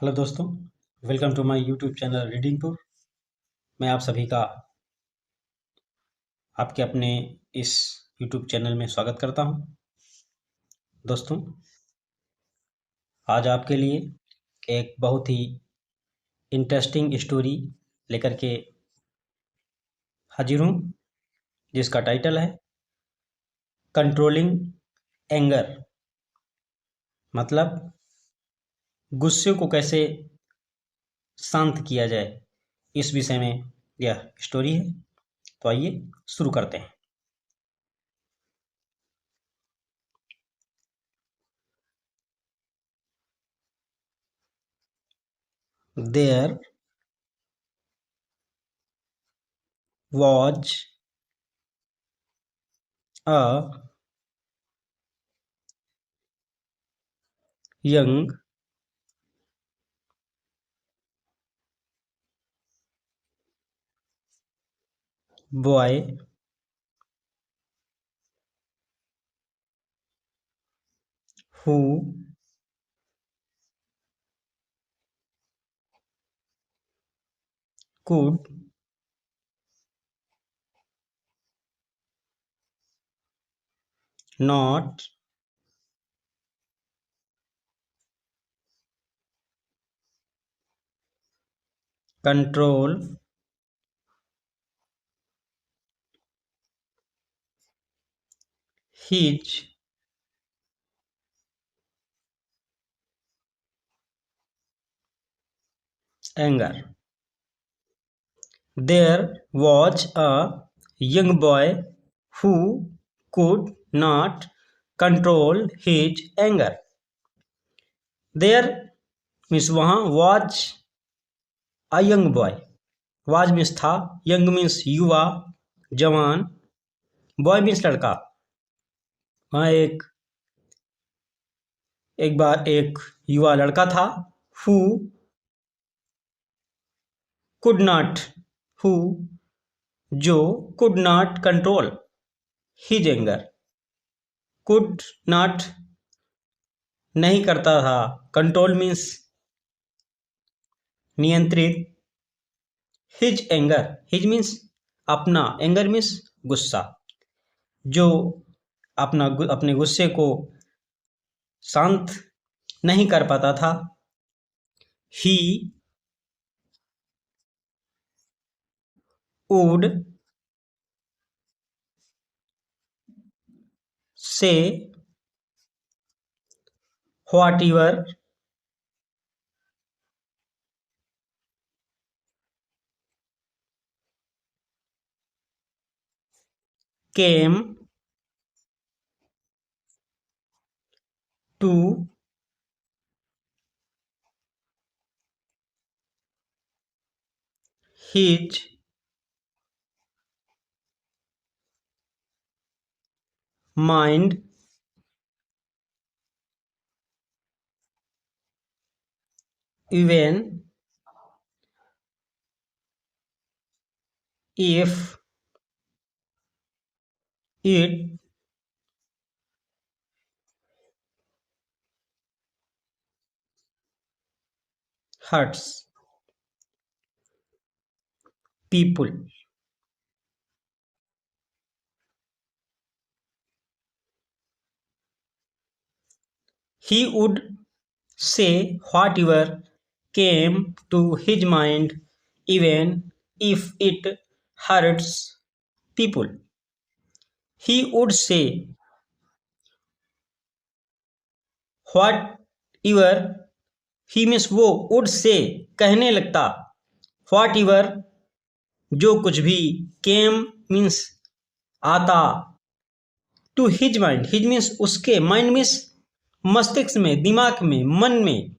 Hello दोस्तों, welcome to my YouTube channel Readingpur. मैं आप सभी का आपके अपने इस यूट्यूब चैनल में स्वागत करता हूं। दोस्तों, आज आपके लिए एक बहुत ही इंटरेस्टिंग स्टोरी लेकर के हाजिर हूं, जिसका टाइटल है कंट्रोलिंग एंगर। मतलब गुस्से को कैसे शांत किया जाए, इस विषय में यह स्टोरी है। तो आइए शुरू करते हैं। There was a young boy who could not control his anger. There was a young boy who could not control his anger. There means वहाँ was a young boy. was means था, young means युवा, जवान, boy means लड़का। वहाँ एक बार एक युवा लड़का था, who could not, who जो could not control his anger, could not नहीं करता था, control means नियंत्रित, his anger, his means अपना, anger means गुस्सा, जो अपने गुस्से को शांत नहीं कर पाता था। he would say whatever came to his mind, even if it hurts people. He would say whatever came to his mind, even if it hurts people. He would say whatever, he means वो, would say कहने लगता, whatever जो कुछ भी, came means आता, to his mind, his means उसके, mind means मस्तिष्क में, दिमाग में, मन में,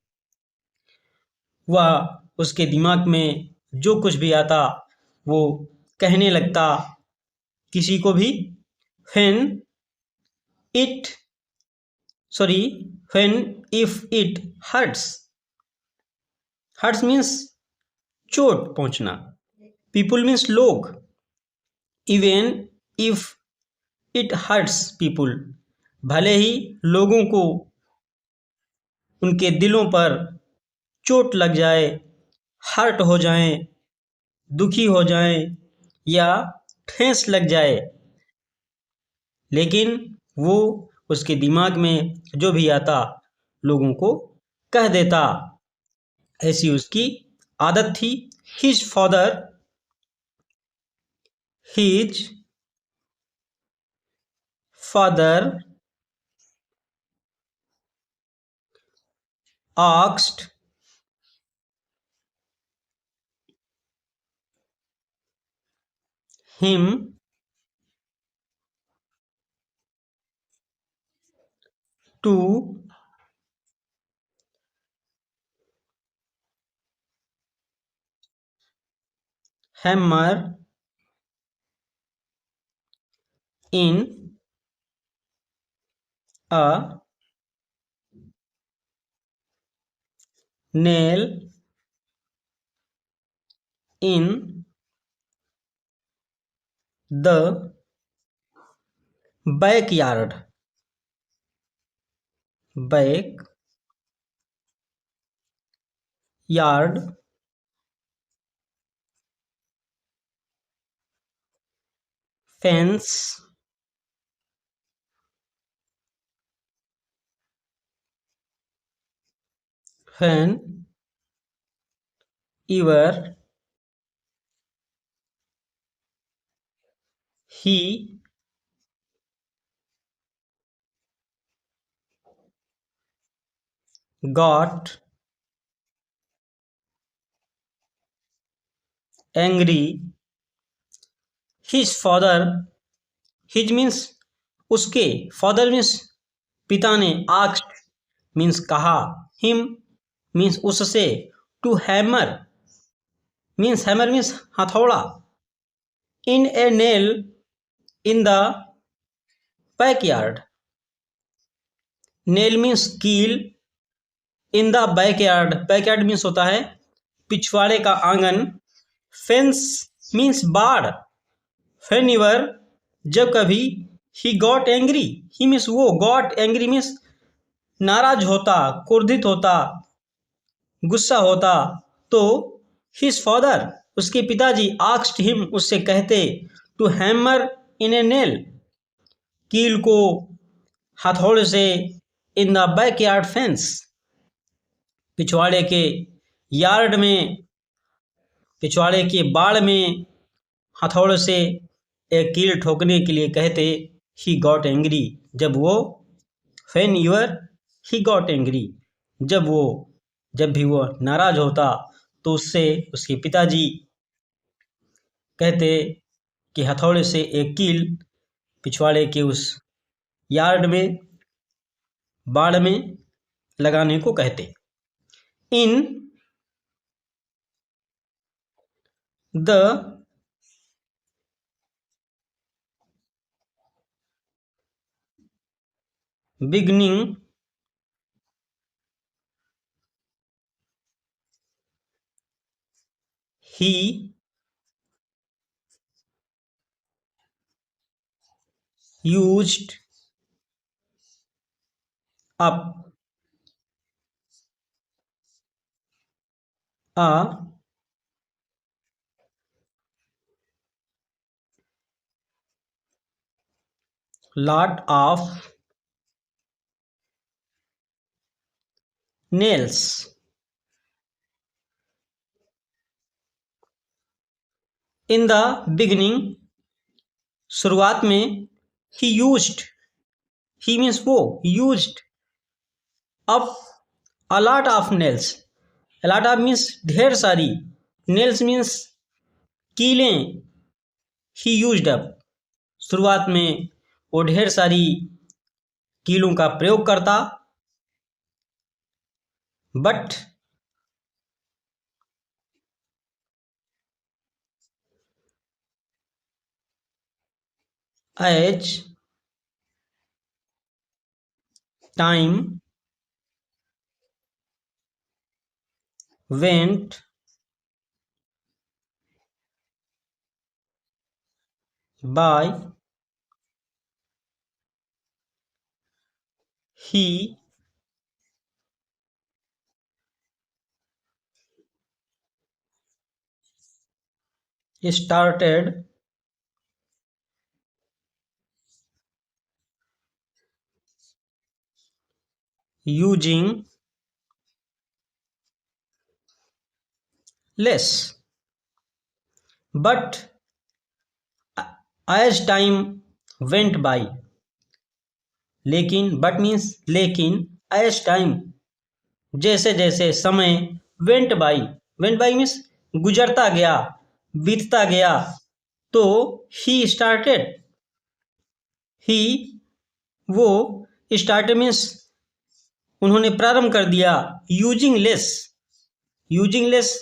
वह उसके दिमाग में जो कुछ भी आता वो कहने लगता किसी को भी। when if it hurts means चोट पहुंचना, people means लोग, even if it hurts people भले ही लोगों को उनके दिलों पर चोट लग जाए, हर्ट हो जाएं, दुखी हो जाएं या ठेस लग जाए, लेकिन वो उसके दिमाग में जो भी आता लोगों को कह देता। ऐसी उसकी आदत थी। His father his father asked him to hammer in a nail in the backyard backyard fence when ever he got angry his father his means उसके father means पिता ने asked means कहा him means उससे to hammer means हथौड़ा in a nail in the backyard nail means कील in the backyard backyard means होता है पिछवाड़े का आंगन फेंस मीन्स बाड़ वेनेवर जब कभी ही गॉट एंग्री ही मीन्स वो गॉट एंग्री मीन्स नाराज होता क्रोधित होता गुस्सा होता तो हिज फादर उसके पिताजी आस्क्ड हिम उससे कहते to hammer in a nail कील को हथौड़े से इन द बैकयार्ड फेंस पिछवाड़े के यार्ड में पिछवाड़े के बाड़ में हथौड़े से एक कील ठोकने के लिए कहते ही गॉट एंग्री जब वो फैन यूर ही गॉट एंग्री जब भी वो नाराज होता तो उससे उसके पिताजी कहते कि हथौड़े से एक कील पिछवाड़े के उस यार्ड में बाड़ में लगाने को कहते in the beginning he used up a lot of nails in the beginning शुरुआत में he used he means वो used up a lot of nails a lot of means ढेर सारी nails means कीलें he used up शुरुआत में वो ढेर सारी कीलों का प्रयोग करता but as time went by he started using less, but as time went by, लेकिन but means लेकिन as time जैसे जैसे समय went by means गुजरता गया, बीतता गया, तो he started, he वो started means उन्होंने प्रारंभ कर दिया, यूजिंग लेस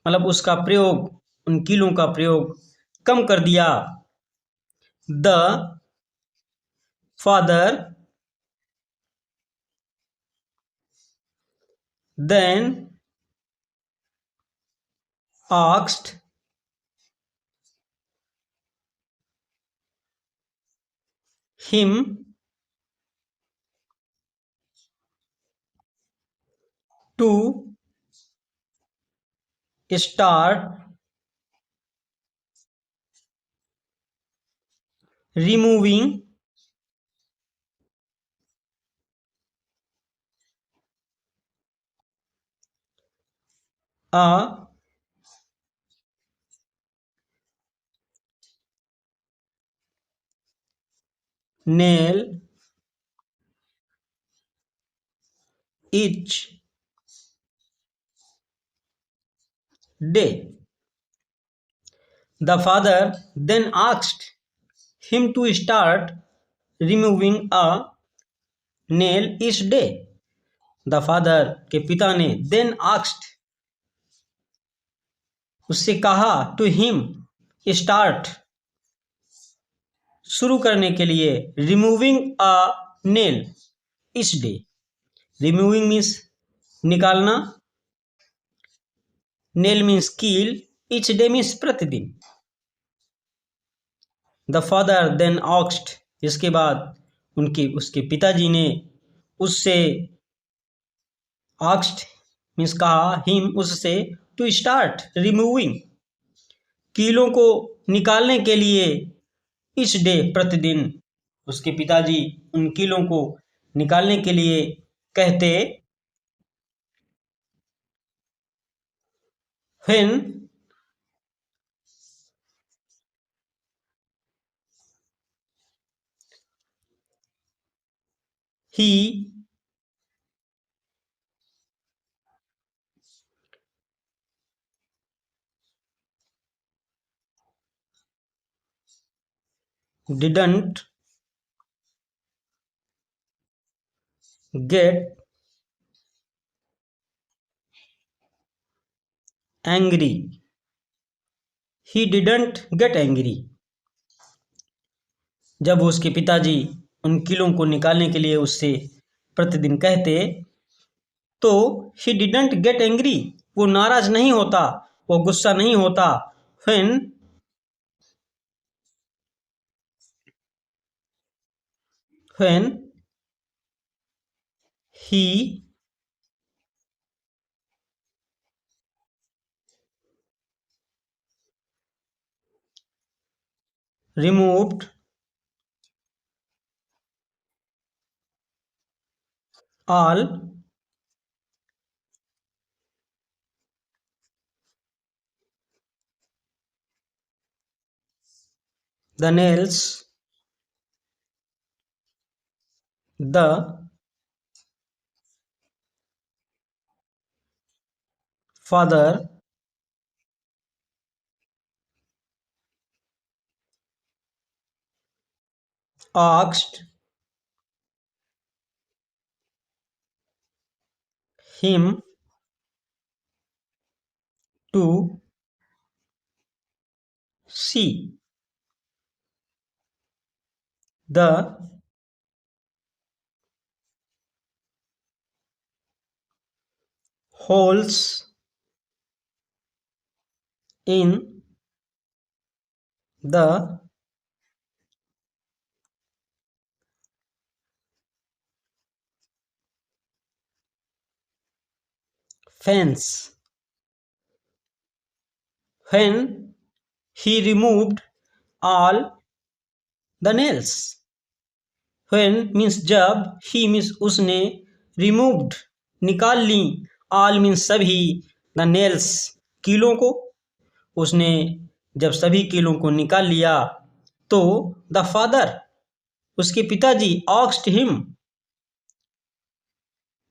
मतलब उसका प्रयोग, उन कीलों का प्रयोग कम कर दिया। The father then asked him to start removing a nail each day. The father then asked him to start removing a nail each day. The father के पिता ने then asked उससे कहा to him start शुरू करने के लिए removing a nail each day. Removing means निकालना, nail means कील, each day means प्रतिदिन. The father then asked इसके बाद उसके पिताजी ने उससे asked means कहा him उससे to start removing कीलों को निकालने के लिए each day प्रतिदिन उसके पिताजी उन कीलों को निकालने के लिए कहते when he didn't get angry. He didn't get angry. जब उसके पिताजी उन कीलों को निकालने के लिए उससे प्रतिदिन कहते तो he didn't get angry वो नाराज नहीं होता, वो गुस्सा नहीं होता। when he removed all the nails, the father asked him to see the holes in the fence. When he removed all the nails. when means जब, he means उसने, removed निकाल ली, all means सभी, the nails कीलों को, उसने जब सभी कीलों को निकाल लिया तो the father उसके पिताजी asked him,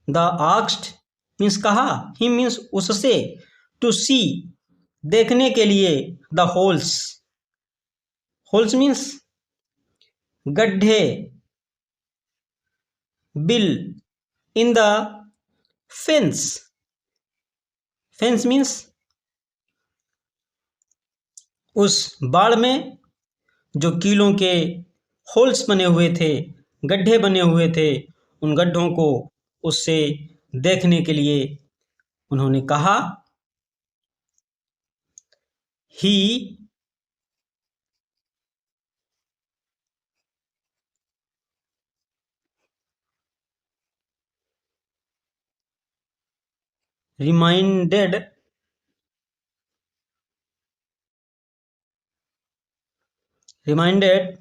the asked means कहा, him means उससे, to see देखने के लिए, the holes, holes means गड्ढे, bill in the fence, fence means उस बाड़ में जो कीलों के होल्स बने हुए थे, गड्ढे बने हुए थे, उन गड्ढों को उससे देखने के लिए उन्होंने कहा। ही reminded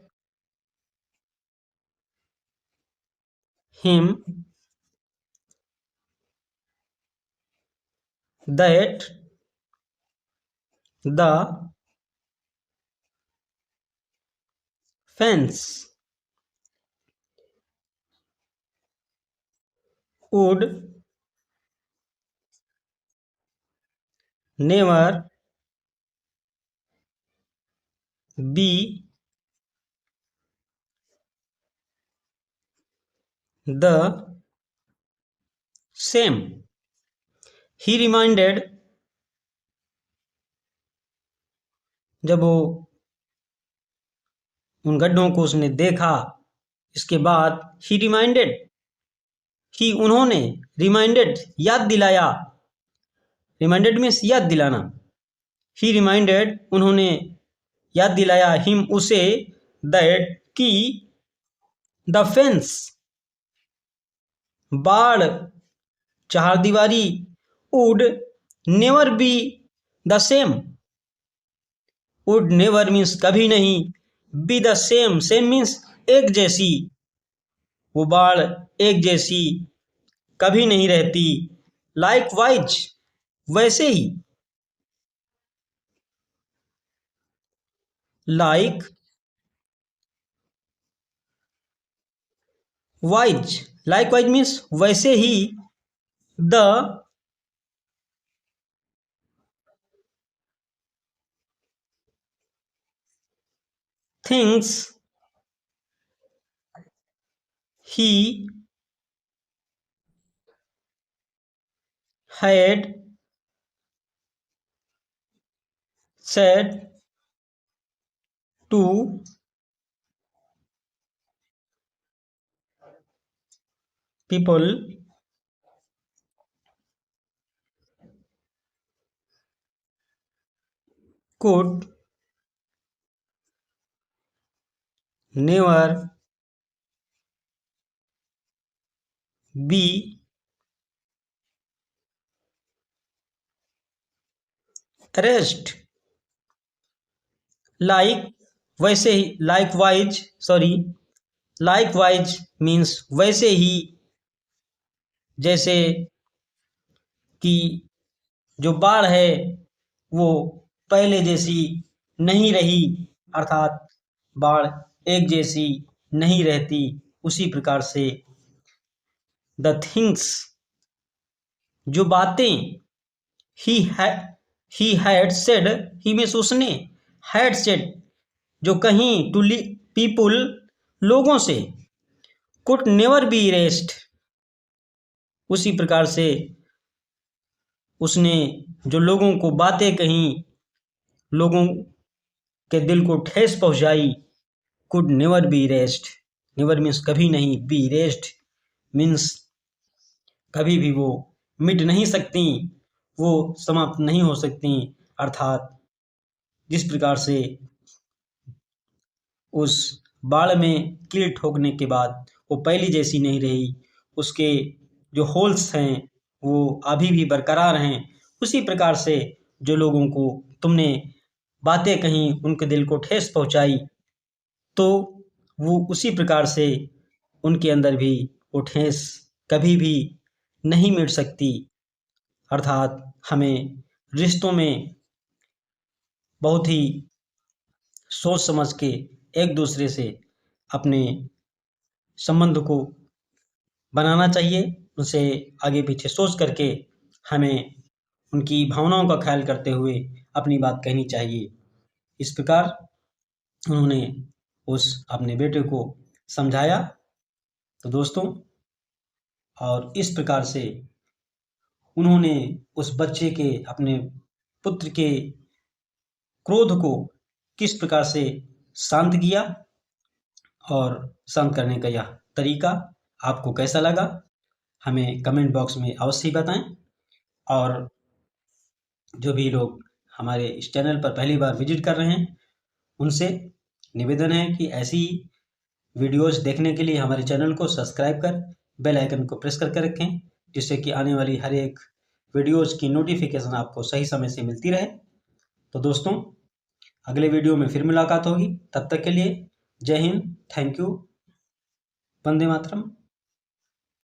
him that the fence would never be the same. He reminded जब वो उन गड्ढों को उसने देखा, इसके बाद ही रिमाइंडेड, ही उन्होंने, रिमाइंडेड याद दिलाया, रिमाइंडेड मीन्स याद दिलाना, ही रिमाइंडेड उन्होंने याद दिलाया, हिम उसे, दैट की, द फेंस बाड़, चारदीवारी, would never be the same, would never means कभी नहीं, be the same, same means एक जैसी, वो बाढ़ एक जैसी कभी नहीं रहती, लाइक वाइज वैसे ही, likewise, likewise means वैसे ही, the things he had said to people could never be erased, like वैसे ही, likewise, sorry, likewise means वैसे ही, जैसे कि जो बाढ़ है वो पहले जैसी नहीं रही, अर्थात बाढ़ एक जैसी नहीं रहती, उसी प्रकार से द थिंग्स जो बातें, he had said, he means उसने, हैड सेड जो कहीं, टू पीपुल लोगों से, कुड नेवर बी इरेस्ड उसी प्रकार से उसने जो लोगों को बातें कहीं, लोगों के दिल को ठेस पहुंचाई, could never be erased, never means कभी नहीं, बी इरेस्ड मीन्स कभी भी वो मिट नहीं सकती, वो समाप्त नहीं हो सकती, अर्थात जिस प्रकार से उस बाढ़ में कील ठोकने के बाद वो पहली जैसी नहीं रही, उसके जो होल्स हैं वो अभी भी बरकरार हैं, उसी प्रकार से जो लोगों को तुमने बातें कहीं उनके दिल को ठेस पहुंचाई, तो वो उसी प्रकार से उनके अंदर भी वो ठेस कभी भी नहीं मिट सकती। अर्थात हमें रिश्तों में बहुत ही सोच समझ के एक दूसरे से अपने संबंध को बनाना चाहिए। उनसे आगे पीछे सोच करके हमें उनकी भावनाओं का ख्याल करते हुए अपनी बात कहनी चाहिए। इस प्रकार उन्होंने उस अपने बेटे को समझाया। तो दोस्तों, और इस प्रकार से उन्होंने उस बच्चे के, अपने पुत्र के क्रोध को किस प्रकार से शांत किया, और शांत करने का यह तरीका आपको कैसा लगा, हमें कमेंट बॉक्स में अवश्य बताएं। और जो भी लोग हमारे इस चैनल पर पहली बार विजिट कर रहे हैं, उनसे निवेदन है कि ऐसी वीडियोस देखने के लिए हमारे चैनल को सब्सक्राइब कर बेल आइकन को प्रेस करके रखें, जिससे कि आने वाली हर एक वीडियोस की नोटिफिकेशन आपको सही समय से मिलती रहे। तो दोस्तों, अगले वीडियो में फिर मुलाकात होगी। तब तक के लिए जय हिंद, थैंक यू, वंदे मातरम।